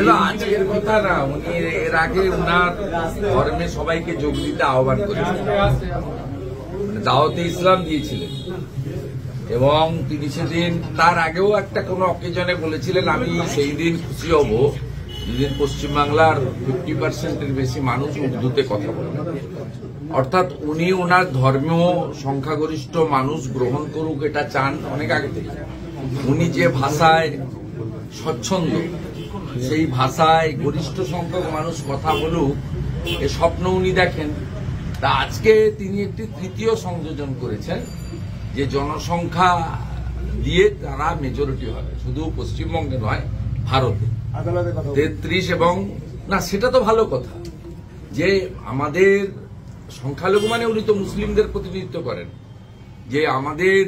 শুধু আজকের কথা না, উনি এর আগে উনার ধর্মে সবাইকে যোগ দিতে আহ্বান করেছিলেন, দাওয়াতে ইসলাম দিয়েছিলেন, এবং তিনি সেদিন তার আগেও একটা কোনো অকেজনে বলেছিলেন আমি সেই দিন খুশি হব যেদিন পশ্চিমবাংলার 50% বেশি মানুষ উর্দুতে কথা বলবেন। অর্থাৎ উনি ওনার ধর্মীয় সংখ্যাগরিষ্ঠ মানুষ গ্রহণ করুক এটা চান অনেক আগে থেকে। উনি যে ভাষায় স্বচ্ছন্দ, সেই ভাষায় গরিষ্ঠ সংখ্যক মানুষ কথা বলুক এ স্বপ্ন উনি দেখেন। তা আজকে তিনি একটি তৃতীয় সংযোজন করেছেন যে জনসংখ্যা দিয়ে তারা মেজরিটি হবে, শুধু পশ্চিমবঙ্গে নয় ভারতে 33 এবং না, সেটা তো ভালো কথা যে আমাদের সংখ্যালঘু মানে উনি তো মুসলিমদের প্রতিনিধিত্ব করেন, যে আমাদের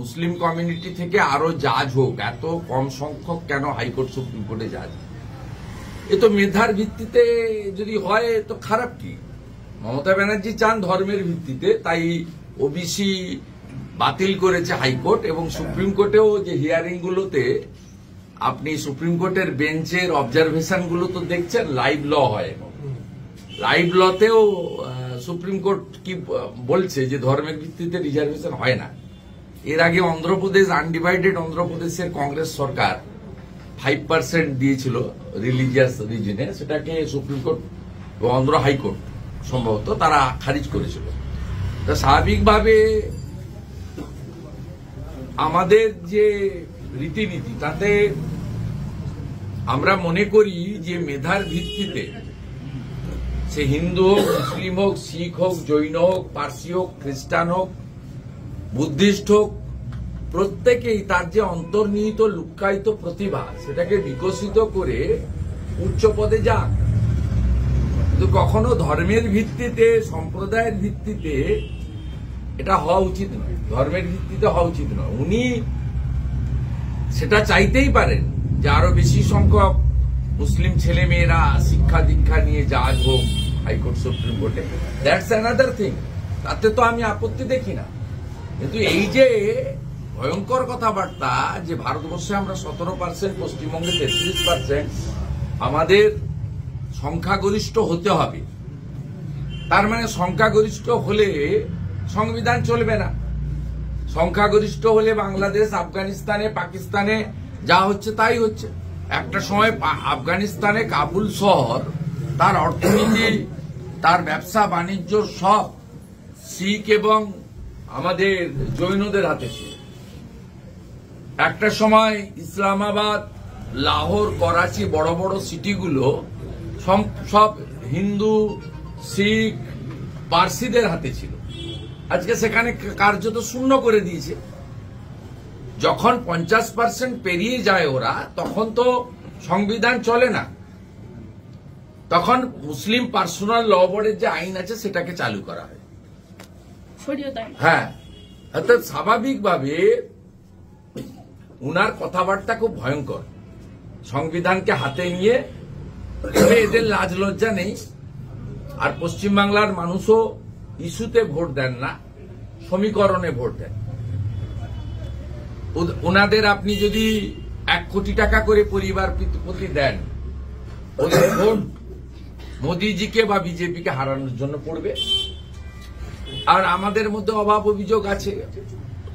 মুসলিম কমিউনিটি থেকে আরো জাজ হোক, এত কম সংখ্যক কেন হাইকোর্ট সুপ্রিম কোর্টে জাজ? এ তো মেধার ভিত্তিতে যদি হয় তো খারাপ কি? মমতা ব্যানার্জি চান ধর্মের ভিত্তিতে, তাই ওবিসি বাতিল করেছে হাইকোর্ট, এবং সুপ্রিম কোর্টেও যে হিয়ারিং গুলোতে আপনি সুপ্রিম কোর্টের বেঞ্চের অবজারভেশন গুলো তো দেখছেন, লাইভ ল হয়, লাইভ লতেও সুপ্রিম কোর্ট কি বলছে যে ধর্মের ভিত্তিতে রিজার্ভেশন হয় না। এর আগে অন্ধ্রপ্রদেশ, আনডিভাইডেড অন্ধ্রপ্রদেশের কংগ্রেস সরকার 5% দিয়েছিল রিলিজিয়াস রিজনে, সেটাকে সুপ্রিম কোর্ট ও অন্ধ্র হাইকোর্ট সম্ভবত তারা খারিজ করেছিল। তা স্বাভাবিকভাবে আমাদের যে রীতিনীতি তাতে আমরা মনে করি যে মেধার ভিত্তিতে সে হিন্দু হোক, মুসলিম হোক, শিখ হোক, জৈন হোক, পার্সি হোক, খ্রিস্টান হোক, বুদ্ধিস্ট হোক, প্রত্যেকেই তার যে অন্তর্নিহিত লুক্কায়িত প্রতিভা সেটাকে বিকশিত করে উচ্চ পদে যাক। কিন্তু কখনো ধর্মের ভিত্তিতে, সম্প্রদায়ের ভিত্তিতে এটা হওয়া উচিত নয়, ধর্মের ভিত্তিতে হওয়া উচিত নয়। উনি সেটা চাইতেই পারেন যে আরো বেশি সংখ্যক মুসলিম ছেলে মেয়েরা শিক্ষা দীক্ষা নিয়ে জাজ হোক হাইকোর্ট সুপ্রিম কোর্টে, দ্যাটস অ্যানাদার থিং, তাতে তো আমি আপত্তি দেখি না। কিন্তু এই যে ভয়ঙ্কর কথাবার্তা যে ভারতবর্ষে আমরা 17%, পশ্চিমবঙ্গে 33%, আমাদের সংখ্যাগরিষ্ঠ হতে হবে, তার মানে সংখ্যাগরিষ্ঠ হলে সংবিধান চলবে না। সংখ্যাগরিষ্ঠ হলে বাংলাদেশ, আফগানিস্তানে, পাকিস্তানে যা হচ্ছে তাই হচ্ছে। একটা সময় আফগানিস্তানে কাবুল শহর, তার অর্থনীতি, তার ব্যবসা বাণিজ্য সব শিখ এবং আমাদের জৈনদের হাতে ছিল। একটা সময় ইসলামাবাদ, লাহোর, করাচি, বড় বড় সিটিগুলো সব হিন্দু, শিখ, পার্সিদের হাতে ছিল। আজকে সেখানে কার্যত শূন্য করে দিয়েছে। যখন 50% পেরিয়ে যায় ওরা, তখন তো সংবিধান চলে না, তখন মুসলিম পার্সোনাল ল বোর্ডের যে আইন আছে সেটাকে চালু করা হয়। হ্যাঁ, অর্থাৎ স্বাভাবিকভাবে উনার কথাবার্তা খুব ভয়ঙ্কর। সংবিধানকে হাতে নিয়ে এদের লাজ লজ্জা নেই। আর পশ্চিমবাংলার মানুষও ইস্যুতে ভোট দেন না, সমীকরণে ভোট দেন। ওনাদের আপনি যদি 1 কোটি টাকা করে পরিবার প্রতি দেন, ওদের ভোট মোদিজিকে বা বিজেপিকে হারানোর জন্য পড়বে। আর আমাদের মধ্যে অভাব অভিযোগ আছে,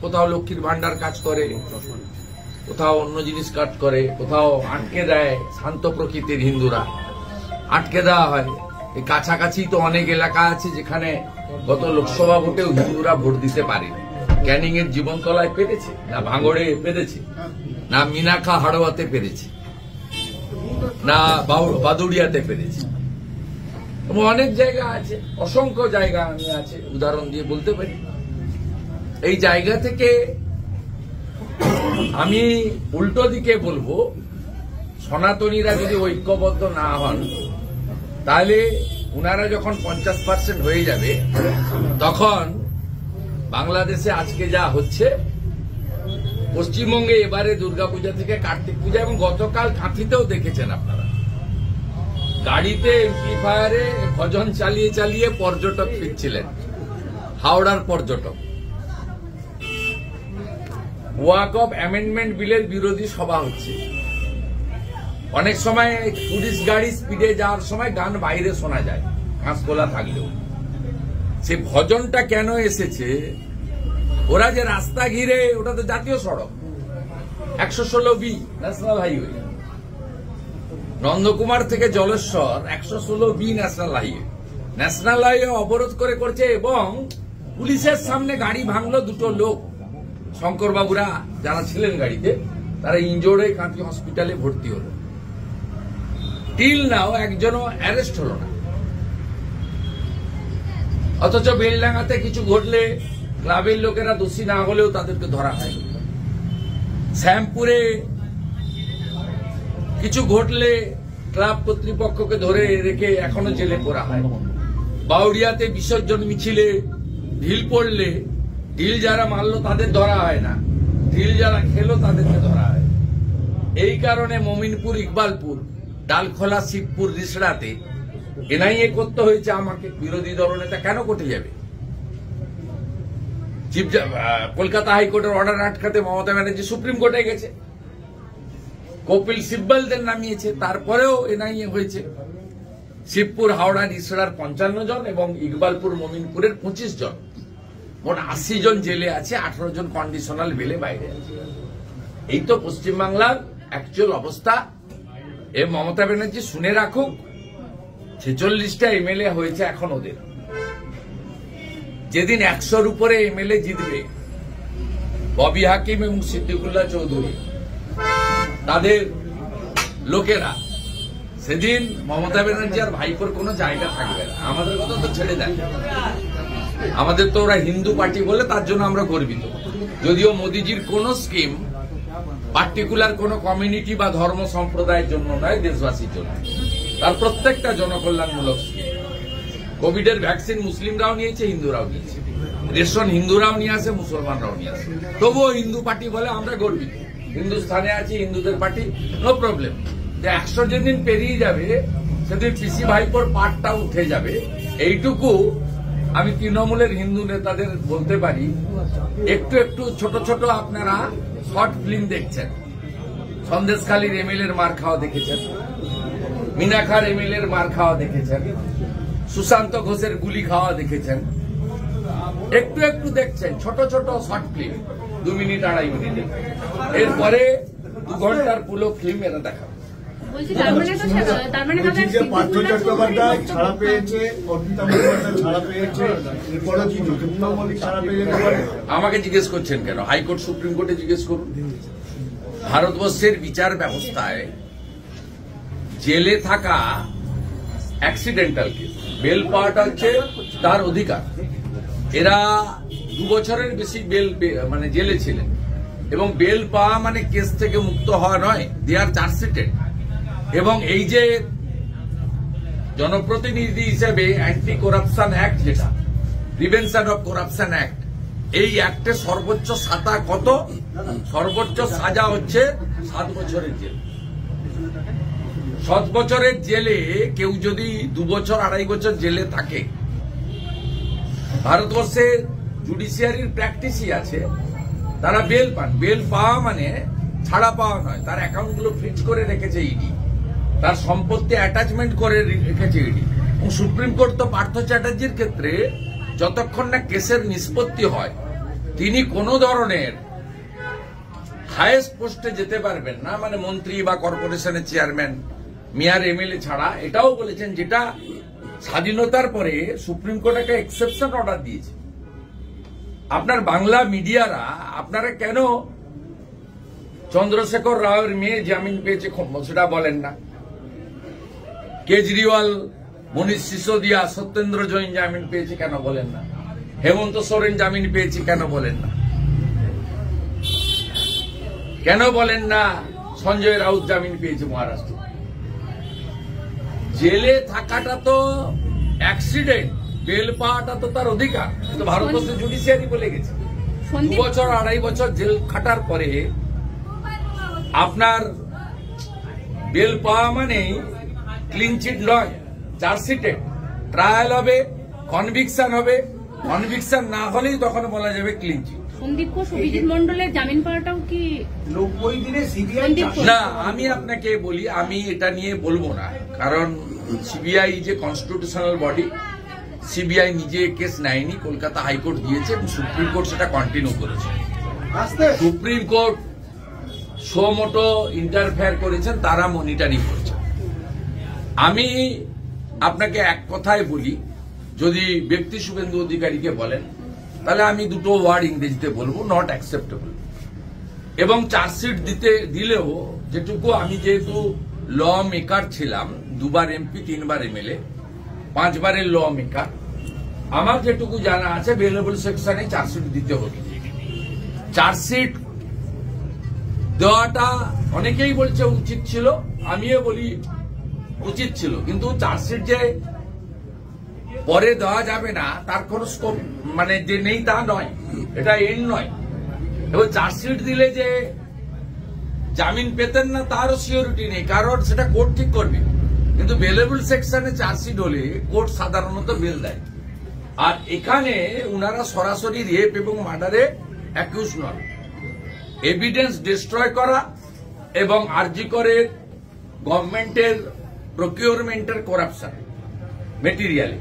কোথাও লক্ষ্মীর ভান্ডার কাজ করে, কোথাও অন্য জিনিস কাজ করে, কোথাও আটকে দেয়। শান্ত প্রকৃতির হিন্দুরা আটকে দেওয়া হয়। এই কাছাকাছি তো অনেক এলাকা আছে যেখানে গত লোকসভা ভোটেও হিন্দুরা ভোট দিতে পারেনি। ক্যানিং এর জীবনতলায় পেরেছে না, ভাঙড়ে পেরেছে না, মিনাখা হাড়োয়াতে পেরেছে না, বাদুড়িয়াতে পেরেছে। অনেক জায়গা আছে, অসংখ্য জায়গা আমি আছে, উদাহরণ দিয়ে বলতে পারি। এই জায়গা থেকে আমি উল্টো দিকে বলবো, সনাতনীরা যদি ঐক্যবদ্ধ না হন, তাহলে উনারা যখন 50% হয়ে যাবে, তখন বাংলাদেশে আজকে যা হচ্ছে, পশ্চিমবঙ্গে এবারে দুর্গাপূজা থেকে কার্তিক পূজা, এবং গতকাল কাঁথিতেও দেখেছেন আপনারা, গাড়িতে এমপ্লিফায়ারে ভজন চালিয়ে চালিয়ে পর্যটক ফিরছিলেন, হাওড়ার পর্যটক। ওয়াকফ অ্যামেন্ডমেন্ট বিলের বিরোধী সভা হচ্ছে, অনেক সময় টুরিস্ট গাড়ি স্পিডে যাওয়ার সময় গান বাইরে শোনা যায় কাঁচকোলা থাকলেও। সে ভজনটা কেন এসেছে? ওরা যে রাস্তা ঘিরে, ওটা তো জাতীয় সড়ক 116B ন্যাশনাল হাইওয়ে, নন্দকুমার থেকে Jaleswar 116B national highway. National highway অবরোধ করে করছে এবং পুলিশের সামনে গাড়ি ভাঙলো। দুটো লোক শঙ্করবাবুরা যারা ছিলেন গাড়িতে, তারা ইনজোর্ড হয়ে কাঁথি হসপিটালে ভর্তি হলো। টিল নাও একজনও অ্যারেস্ট হলো না। অথচ বেলডাঙ্গাতে কিছু ঘটলে ক্লাবের লোকেরা দোষী না হলেও তাদেরকে ধরা হয়। শ্যামপুরে কিছু ঘটলে ক্লাব কর্তৃপক্ষকে ধরে রেখে এখনো জেলে পোরা হয়। বাউরিয়াতে বিসর্জন মিছিলে ঢিল পড়লে ঢিল যারা মারলো তাদের ধরা হয় না, ঢিল যারা খেলো তাদেরকে ধরা হয়। এই কারণে মমিনপুর, ইকবালপুর, ডালখোলা, শিবপুর, রিসড়াতে এনআইএ করতে হয়েছে আমাকে। বিরোধী দলনেতা কেন কোর্টে যাবে? কলকাতা হাইকোর্টের অর্ডার আটকাতে মমতা ব্যানার্জি সুপ্রিম কোর্টে গেছে, কপিল সিব্বলদের নামিয়েছে, তারপরেও এনআইএ হয়েছে। শিবপুর, হাওড়া, রিসড়ার 55 জন এবং ইকবালপুর, মমিনপুরের 25 জন, মোট 80 জন জেলে আছে, 18 জন কন্ডিশনাল বেলে বাইরে আছে। এই তো পশ্চিমবাংলার অ্যাকচুয়াল অবস্থা। এ মমতা ব্যানার্জি শুনে রাখুক, 46টা এমএলএ হয়েছে এখন ওদের। যেদিন 100-র উপরে এমএলএ জিতবে, ববি হাকিম এবং সিদ্দিকুল্লাহ চৌধুরী তাদের লোকেরা, সেদিন মমতা ব্যানার্জি আর ভাইপোর কোনো জায়গা থাকবে না। আমাদের কথা তো ছেড়ে দেয়, আমাদের তো ওরা হিন্দু পার্টি বলে তার জন্য আমরা গর্বিত। যদিও মোদিজির কোন স্কিম পার্টিকুলার কোন কমিউনিটি বা ধর্ম সম্প্রদায়ের জন্য নয়, দেশবাসীর জন্য। তার প্রত্যেকটা জনকল্যাণমূলক স্কিম। কোভিডের ভ্যাকসিন মুসলিমরাও নিয়েছে, হিন্দুরাও নিয়েছে, রেশন হিন্দুরাও নিয়ে আসে, মুসলমানরাও নিয়ে আসে। তবুও হিন্দু পার্টি বলে আমরা গর্বিত, হিন্দুস্থানে আছি, হিন্দুদের পার্টি, নো প্রবলেম। 100 যেদিন পেরিয়ে যাবে সেদিন পিসি ভাইপোর পাটটা উঠে যাবে। এইটুকু আমি তৃণমূলের হিন্দু নেতাদের বলতে পারি। একটু একটু ছোট ছোট আপনারা শর্ট ফিল্ম দেখছেন, সন্দেশখালীর এমএলএর মার খাওয়া দেখেছেন, মিনাখার এমএলএর মার খাওয়া দেখেছেন, সুশান্ত ঘোষের গুলি খাওয়া দেখেছেন। একটু একটু দেখছেন ছোট ছোট শর্ট ফিল্ম, 2 মিনিট 2.5 মিনিট। এরপরে 2 ঘন্টার পুরো ফিল্ম এরা দেখাবে। পার্থ চট্টোপাধ্যায় ছাড়া পেয়েছে, অর্পিতা মুখোপাধ্যায় ছাড়া পেয়েছে, এরপরে কি যতীন্দ্র মল্লিক ছাড়া পেয়ে যেতে পারে? আমাকে জিজ্ঞেস করছেন কেন? হাইকোর্ট, সুপ্রিম কোর্টে জিজ্ঞেস করুন। ভারতবর্ষের বিচার ব্যবস্থায় জেলে থাকা অ্যাক্সিডেন্টাল কেস, বেল পাওয়াটা হচ্ছে তার অধিকার। এরা 2 বছরের বেশি বেল মানে জেলে ছিলেন, এবং বেল পাওয়া মানে কেস থেকে মুক্ত হওয়া নয়, দে আর চার্জশিটেড। এবং এই যে জনপ্রতিনিধি হিসেবে অ্যান্টি করাপশন অ্যাক্ট, যেটা প্রিভেনশন অফ করাপশন অ্যাক্ট, এই অ্যাক্টে সর্বোচ্চ সাজা কত? সর্বোচ্চ সাজা হচ্ছে 7 বছরের জেল। 7 বছরের জেলে কেউ যদি 2 বছর 2.5 বছর জেলে থাকে, ভারতবর্ষের জুডিশিয়ারির প্র্যাকটিসই আছে, তারা বেল পান। বেল পাওয়া মানে ছাড়া পাওয়া নয়, তার অ্যাকাউন্টগুলো ফ্রিজ করে রেখেছে ইডি, তার সম্পত্তি অ্যাটাচমেন্ট করে রেখেছে ইডি। এবং সুপ্রিম কোর্ট তো পার্থ চ্যাটার্জির ক্ষেত্রে যতক্ষণ না কেসের নিষ্পত্তি হয়, তিনি কোন ধরনের হাইয়েস্ট পোস্টে যেতে পারবেন না, মানে মন্ত্রী বা কর্পোরেশনের চেয়ারম্যান, মেয়র, এমএলএ ছাড়া। এটাও বলেছেন, যেটা স্বাধীনতার পরে সুপ্রিম কোর্ট একটা এক্সেপশন অর্ডার দিয়েছে। আপনার বাংলা মিডিয়ারা আপনারা কেন চন্দ্রশেখর রাওয়ের মেয়ে জামিন পেয়েছে সেটা বলেন না? কেজরিওয়াল, মনীষ সিসোদিয়া, সত্যেন্দ্র জৈন জামিন পেয়েছে কেন বলেন না? হেমন্ত সোরেন জামিন পেয়েছে কেন বলেন না? কেন বলেন না সঞ্জয় রাউত জামিন পেয়েছে মহারাষ্ট্র? জেলে থাকাটা তো অ্যাক্সিডেন্ট, বেল পাওয়াটা তো তার অধিকার। কিন্তু ভারতবর্ষের জুডিশিয়ারি বলে গেছে 2 বছর 2.5 বছর জেল খাটার পরে আপনার বেল পাওয়া মানে ক্লিন চিট নয়, চার্জশিটেড। ট্রায়াল হবে, কনভিকশন হবে, কনভিকশন না হলেই তখন বলা যাবে ক্লিন চিট। সন্দীপ ঘোষ, অভিজিৎ মন্ডলের জামিন পাওয়াটাও কি 90 দিনে সিবিআই? না, আমি আপনাকে বলি, আমি এটা নিয়ে বলবো না, কারণ সিবিআই যে কনস্টিটিউশনাল বডি, সিবিআই নিজে কেস নেয়নি, কলকাতা হাইকোর্ট দিয়েছে এবং সুপ্রিম কোর্ট সেটা কন্টিনিউ করেছে। সুপ্রিম কোর্ট সোমোটো ইন্টারফেয়ার করেছেন, তারা মনিটরিং করছেন। আমি আপনাকে এক কথায় বলি, যদি ব্যক্তি শুভেন্দু অধিকারীকে বলেন তাহলে আমি দুটো ওয়ার্ড ইংরেজিতে বলবো, নট অ্যাকসেপ্টেবল। এবং চার্জশিট দিলেও যেটুকু, আমি যেহেতু ল মেকার ছিলাম, 2 বার এমপি, 3 বার এমএলএ, 5 বারের ল মেকার, আমার যেটুকু জানা আছে বেলেবল সেকশনে চার্জশিট দিতে হবে। চার্জশিট দেওয়াটা অনেকেই বলছে উচিত ছিল, আমিও বলি উচিত ছিল, কিন্তু চার্জশিট যে পরে দেওয়া যাবে না তার কোন স্কোপ মানে যে নেই তা নয়, এটা এন্ড নয়। এবং চার্জশিট দিলে যে জামিন পেতেন না তারও সিওরিটি নেই, কারণ সেটা কোর্ট ঠিক করবে। কিন্তু বেলেবল সেকশনে চার্জশিট হলে কোর্ট সাধারণত বেল দেয়। আর এখানে উনারা সরাসরি রেপ এবং মার্ডারে অ্যাকিউজ নন। এভিডেন্স ডিস্ট্রয় করা এবং আরজি করে গভর্নমেন্টের প্রকিউরমেন্টের করাপশন মেটেরিয়ালি,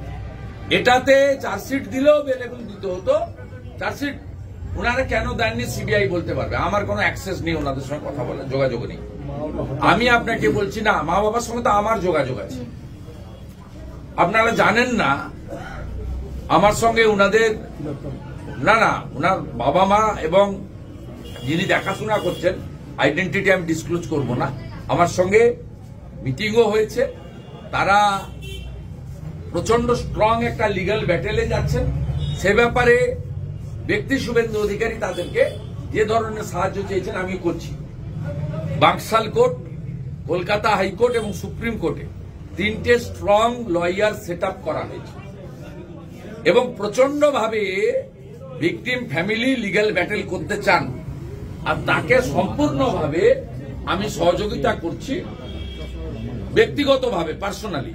এটাতে চার্জশিট দিলেও বেলেবল দিতে হতো। চার্জশিট ওনারা কেন দেননি সিবিআই বলতে পারবে, আমার কোনো অ্যাক্সেস নেই ওনাদের সঙ্গে কথা বলার, যোগাযোগ নেই। আমি আপনাকে বলছি না, মা বাবার সঙ্গে তো আমার যোগাযোগ আছে। আপনারা জানেন না আমার সঙ্গে উনাদের, না উনার বাবা মা এবং যিনি দেখাশোনা করছেন, আইডেন্টিটি আমি ডিসক্লোজ করব না, আমার সঙ্গে মিটিংও হয়েছে। তারা প্রচন্ড স্ট্রং একটা লিগ্যাল ব্যাটেলে যাচ্ছেন। সে ব্যাপারে ব্যক্তি শুভেন্দু অধিকারী তাদেরকে যে ধরনের সাহায্য চেয়েছেন আমি করছি। বাকশাল কোর্ট, কলকাতা হাইকোর্ট এবং সুপ্রিম কোর্টে 3টে স্ট্রং লয়ার সেট আপ করা হয়েছে এবং প্রচন্ডভাবে ভিকটিম ফ্যামিলি লিগ্যাল ব্যাটেল করতে চান, আর তাকে সম্পূর্ণভাবে আমি সহযোগিতা করছি ব্যক্তিগতভাবে, পার্সোনালি,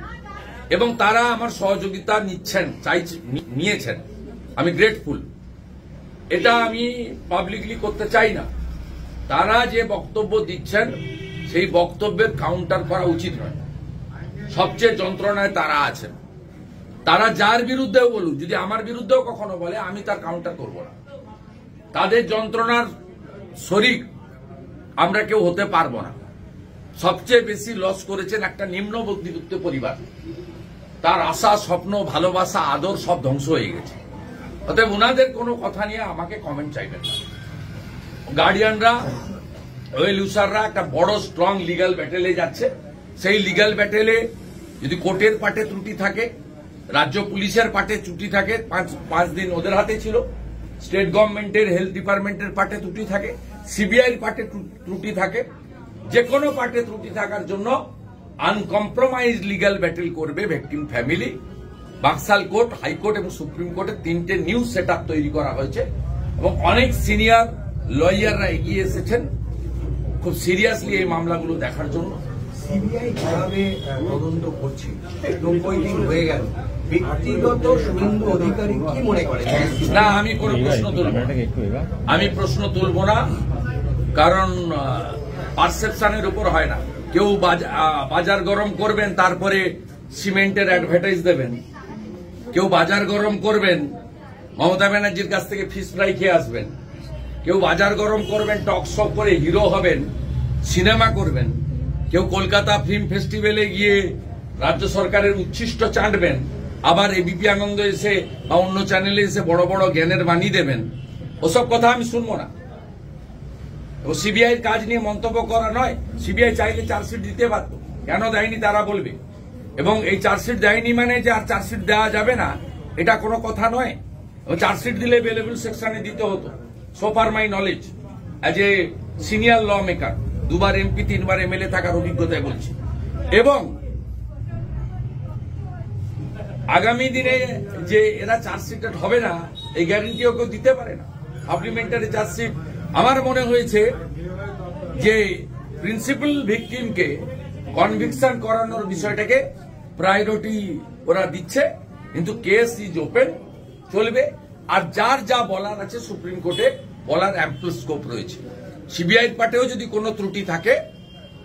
এবং তারা আমার সহযোগিতা নিয়েছেন। আমি গ্রেটফুল। এটা আমি পাবলিকলি করতে চাই না। তারা যে বক্তব্য দিচ্ছেন সেই বক্তব্যের কাউন্টার করা উচিত নয়। সবচেয়ে যন্ত্রণায় তারা আছেন। তারা যার বিরুদ্ধেও বলুক, যদি আমার বিরুদ্ধেও কখনো বলে, আমি তার কাউন্টার করব না। তাদের যন্ত্রণার শরিক আমরা কেউ হতে পারবো না। সবচেয়ে বেশি লস করেছেন একটা নিম্ন মধ্যবিত্ত পরিবার। তার আশা, স্বপ্ন, ভালোবাসা, আদর সব ধ্বংস হয়ে গেছে। অতএব ওনাদের কোনো কথা নিয়ে আমাকে কমেন্ট চাইবেন না। গার্ডিয়ানরা, ওয়েল ইউসাররা একটা বড় স্ট্রং লিগ্যাল ব্যাটেলে যাচ্ছে। সেই লিগ্যাল ব্যাটেলে যদি কোর্টের পার্টে ত্রুটি থাকে, রাজ্য পুলিশের পার্টে ত্রুটি থাকে, 5 দিন ওদের হাতে ছিল, স্টেট গভর্নমেন্টের হেলথ ডিপার্টমেন্টের পার্টে ত্রুটি থাকে, সিবিআইর পার্টে ত্রুটি থাকে, যে কোনো পার্টে ত্রুটি থাকার জন্য আনকম্প্রোমাইজ লিগ্যাল ব্যাটেল করবে victim family. Baksal court, high court এবং সুপ্রিম কোর্টে 3টে নিউ সেট আপ তৈরি করা হয়েছে এবং অনেক সিনিয়র লয়াররা এগিয়ে এসেছেন খুব সিরিয়াসলি এই মামলাগুলো দেখার জন্য। সিবিআই যেভাবে তদন্ত করছে, 90 দিন হয়ে গেল, ব্যক্তিগত শুভেন্দু অধিকারী কি মনে করেন? না, আমি কোনো প্রশ্ন তুলব না। আমি প্রশ্ন তুলব না, কারণ পারসেপশনের উপর হয় না। কেউ বাজার গরম করবেন, তারপরে সিমেন্টের অ্যাডভার্টাইজ দেবেন। কেউ বাজার গরম করবেন, মমতা ব্যানার্জির কাছ থেকে ফিশ ফ্রাই খেয়ে আসবেন। কেউ বাজার গরম করবেন, টক শো করে হিরো হবেন, সিনেমা করবেন। কেউ কলকাতা ফিল্ম ফেস্টিভ্যালে গিয়ে রাজ্য সরকারের উচ্ছিষ্ট চাটবেন, আবার এবিপি আনন্দ এসে বা অন্য চ্যানেলে এসে বড় বড় জ্ঞানের বাণী দেবেন। ওসব কথা আমি শুনবো না। ও সিবিআইয়ের কাজ নিয়ে মন্তব্য করা নয়। সিবিআই চাইলে চার্জশিট দিতে পারত, কেন দেয়নি তারা বলবে। এবং এই চার্জশিট দেয়নি মানে যে আর চার্জশিট দেওয়া যাবে না, এটা কোনো কথা নয়। চার্জশিট দিলে বেলেবল সেকশনে দিতে হতো। So far my knowledge, as a senior law maker, 2 বার এমপি, 3 বার এমএলএ থাকার অভিজ্ঞতায় বলছি। এবং আগামী দিনে যে এরা চার্জশিটেড হবে না, এই গ্যারেন্টিও কেউ দিতে পারে না। সাপ্লিমেন্টারি চার্জশিট, আমার মনে হয়েছে যে প্রিন্সিপাল ভিকটিমকে কনভিকশন করানোর বিষয়টাকে প্রায়োরিটি ওরা দিচ্ছে, কিন্তু কেস ইজ ওপেন, চলবে। আর যার যা বলার আছে সুপ্রিম কোর্টে বলার অ্যাম্পল স্কোপ রয়েছে। সিবিআইয়ের পার্টেও যদি কোনো ত্রুটি থাকে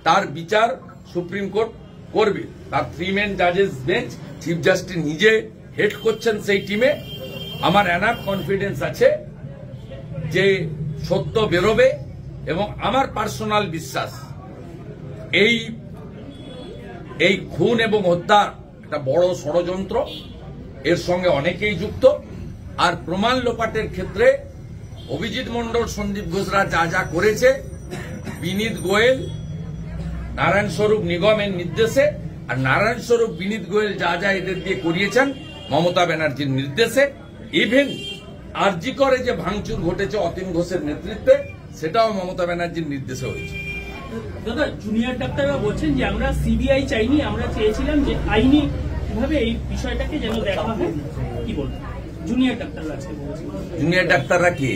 তার বিচার সুপ্রিম কোর্ট করবে। তার 3 মেন জাজেস বেঞ্চ, চিফ জাস্টিস নিজে হেড করছেন সেই টিমে। আমার এনাফ কনফিডেন্স আছে যে সত্য বেরোবে এবং আমার পার্সোনাল বিশ্বাস এই খুন এবং হত্যা একটা বড় ষড়যন্ত্র, এর সঙ্গে অনেকেই যুক্ত। আর প্রমাণ লোপাটের ক্ষেত্রে অভিজিৎ মণ্ডল, সন্দীপ ঘোষরা যা যা করেছে, বিনীত গোয়েল, নারায়ণ স্বরূপ নিগমের নির্দেশে, আর নারায়ণ স্বরূপ, বিনীত গোয়েল যা যা এদের দিয়ে করিয়েছেন মমতা ব্যানার্জির নির্দেশে, ইভেন আরজি করে যে ভাঙচুর ঘটেছে অতীন ঘোষের নেতৃত্বে, সেটাও মমতা ব্যানার্জির নির্দেশে হয়েছে। দাদা, জুনিয়র ডাক্তাররা বলছেন যে আমরা সিবিআই চাইনি, আমরা চেয়েছিলাম যে আইনি ভাবে এই বিষয়টাকে যেন দেখা হয়। কি বলবেন জুনিয়র ডাক্তাররা আজকে বলছেন? জুনিয়র ডাক্তাররা কি?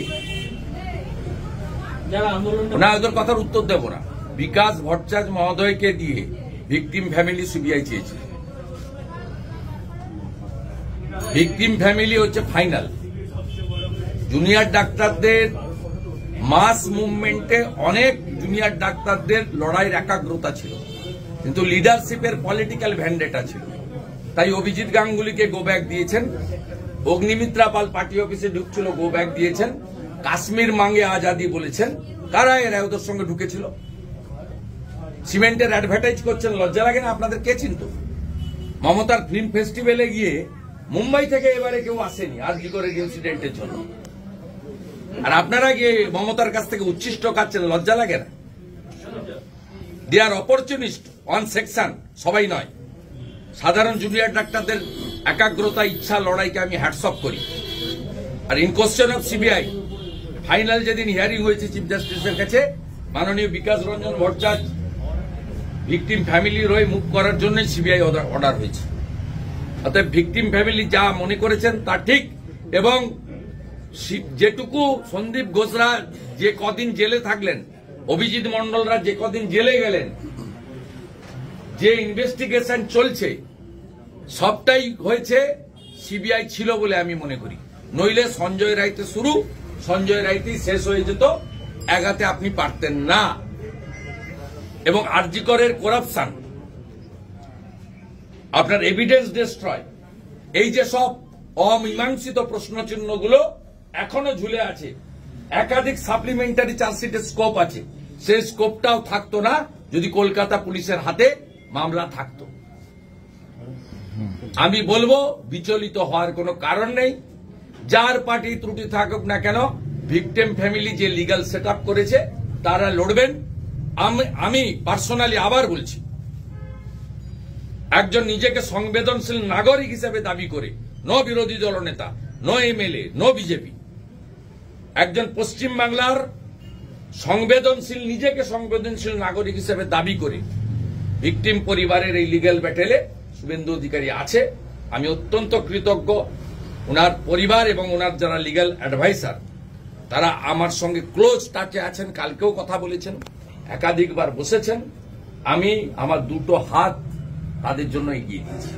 যারা আন্দোলন না, ওদের কথার উত্তর দেব না। বিকাশ ভট্টাচার্য মহোদয়কে দিয়ে ভিকটিম ফ্যামিলি সিবিআই চেয়েছে। ভিকটিম ফ্যামিলি হচ্ছে ফাইনাল। জুনিয়র ডাক্তারদের মাস মুভমেন্টে অনেক জুনিয়র ডাক্তারদের লড়াইয়ের একাগ্রতা ছিল, কিন্তু লিডারশিপের পলিটিক্যাল ভ্যান্ডেটা ছিল। তাই অভিজিৎ গাঙ্গুলিকে গো ব্যাক দিয়েছেন, অগ্নিমিত্রা পাল পার্টি অফিসে ঢুকছিল, গো ব্যাক দিয়েছেন, কাশ্মীর মাঙ্গে আজাদি বলেছেন। কারা এরা ওদের সঙ্গে ঢুকেছিল? সিমেন্টের অ্যাডভার্টাইজ করছেন, লজ্জা লাগে না আপনাদের? কে চিনত? মমতার ফিল্ম ফেস্টিভ্যালে গিয়ে মুম্বাই থেকে এবারে কেউ আসেনি আরজি করে ইনসিডেন্টের জন্য, আর আপনারা গিয়ে মমতার কাছ থেকে উচ্ছিষ্ট খাচ্ছেন, লজ্জা লাগে না? দে আর অপরচুনিস্ট ওয়ান সেকশন, সবাই নয়। সাধারণ জুনিয়র ডাক্তারদের একাগ্রতা, ইচ্ছা, লড়াইকে আমি হ্যাটস অফ করি। আর in question of CBI final যেদিন হিয়ারিং হয়েছে চিফ জাস্টিসের কাছে, মাননীয় বিকাশ রঞ্জন ভট্টাচার্য ভিকটিম ফ্যামিলির হয়ে মুভ করার জন্য সিবিআই অর্ডার হয়েছে। অতএব ভিকটিম ফ্যামিলি যা মনে করেছেন তা ঠিক, এবং যেটুকু সন্দীপ ঘোষরা যে কদিন জেলে থাকলেন, অভিজিৎ মণ্ডলরা যে কদিন জেলে গেলেন, যে ইনভেস্টিগেশন চলছে, সবটাই হয়েছে সিবিআই ছিল বলে আমি মনে করি। নইলে সঞ্জয় রায়তে শুরু, সঞ্জয় রায়তেই শেষ হয়ে যেত, এগাতে আপনি পারতেন না। এবং আরজি করের করাপশন, আপনার এভিডেন্স ডিস্ট্রয়, এই যে সব অমীমাংসিত প্রশ্নচিহ্নগুলো এখনো ঝুলে আছে। একাধিক সাপ্লিমেন্টারি চার্জশিটের স্কোপ আছে, সেই স্কোপটাও থাকতো না যদি কলকাতা পুলিশের হাতে মামলা থাকতো। আমি বলবো বিচলিত হওয়ার কোনো কারণ নেই। যার পার্টি ত্রুটি থাকুক না কেন, ভিকটিম ফ্যামিলি যে লিগ্যাল সেট আপ করেছে তারা লড়বেন। আমি পার্সোনালি আবার বলছি, একজন নিজেকে সংবেদনশীল নাগরিক হিসেবে দাবি করে, নো বিরোধী দলনেতা, নো এমএলএ, নো বিজেপি, একজন পশ্চিম বাংলার সংবেদনশীল, নিজেকে সংবেদনশীল নাগরিক হিসেবে দাবি করে ভিকটিম পরিবারের এই লিগ্যাল ব্যাটেলে শুভেন্দু অধিকারী আছে। আমি অত্যন্ত কৃতজ্ঞ। ওনার পরিবার এবং ওনার যারা লিগ্যাল অ্যাডভাইসার, তারা আমার সঙ্গে ক্লোজ টাচে আছেন, কালকেও কথা বলেছেন, একাধিকবার বসেছেন। আমি আমার দুটো হাত তাদের জন্য এগিয়ে দিয়েছি।